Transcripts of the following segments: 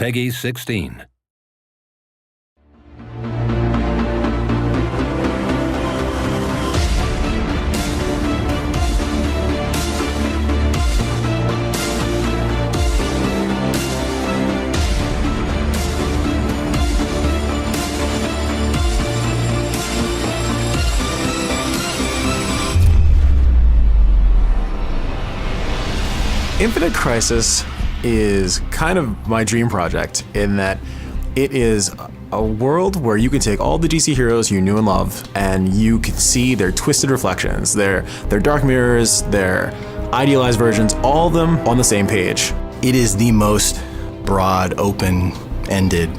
Peggy 16. Infinite Crisis is kind of my dream project in that it is a world where you can take all the DC heroes you knew and loved and you can see their twisted reflections, their dark mirrors, their idealized versions, all of them on the same page. It is the most broad, open-ended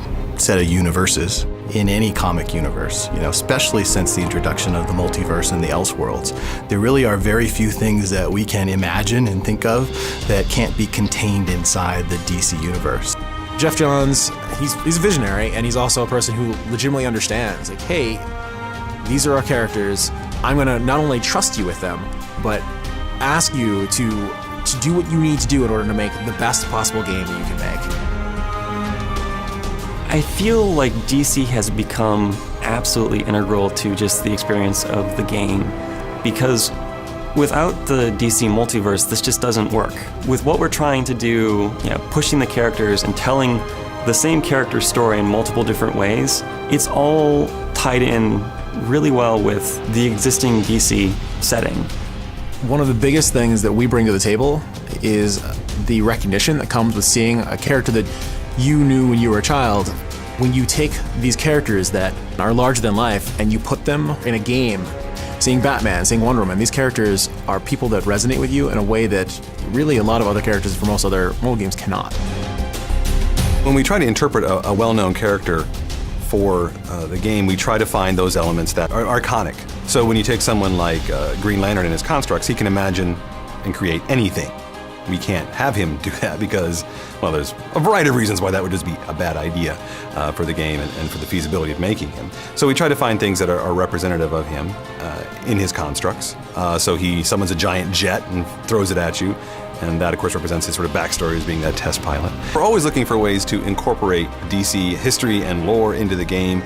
set of universes in any comic universe, especially since the introduction of the multiverse and the Elseworlds. There really are very few things that we can imagine and think of that can't be contained inside the DC universe. Jeff Johns, he's a visionary, and he's also a person who legitimately understands, like, hey, these are our characters. I'm gonna not only trust you with them, but ask you to do what you need to do in order to make the best possible game that you can make. I feel like DC has become absolutely integral to just the experience of the game, because without the DC multiverse, this just doesn't work. With what we're trying to do, pushing the characters and telling the same character story in multiple different ways, it's all tied in really well with the existing DC setting. One of the biggest things that we bring to the table is the recognition that comes with seeing a character that you knew when you were a child. When you take these characters that are larger than life and you put them in a game, seeing Batman, seeing Wonder Woman, these characters are people that resonate with you in a way that really a lot of other characters from most other mobile games cannot. When we try to interpret a well-known character for the game, we try to find those elements that are iconic. So when you take someone like Green Lantern and his constructs, he can imagine and create anything. We can't have him do that because, well, there's a variety of reasons why that would just be a bad idea for the game and for the feasibility of making him. So we try to find things that are representative of him in his constructs. So he summons a giant jet and throws it at you, and that, of course, represents his sort of backstory as being that test pilot. We're always looking for ways to incorporate DC history and lore into the game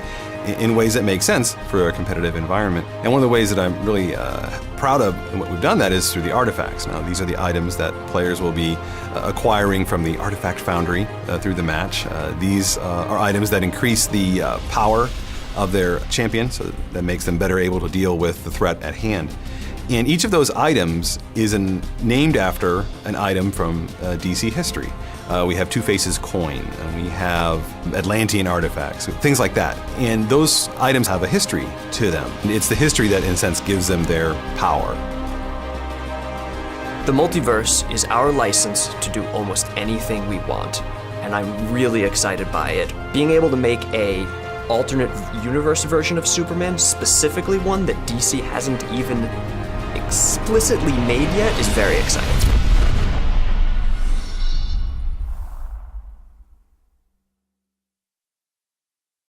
in ways that make sense for a competitive environment. And one of the ways that I'm really proud of and what we've done that is through the artifacts. Now, these are the items that players will be acquiring from the Artifact Foundry through the match. These are items that increase the power of their champion, so that makes them better able to deal with the threat at hand. And each of those items is named after an item from DC history. We have Two-Face's coin, and we have Atlantean artifacts, things like that. And those items have a history to them. It's the history that, in a sense, gives them their power. The multiverse is our license to do almost anything we want, and I'm really excited by it. Being able to make a alternate universe version of Superman, specifically one that DC hasn't even explicitly made yet, is very exciting.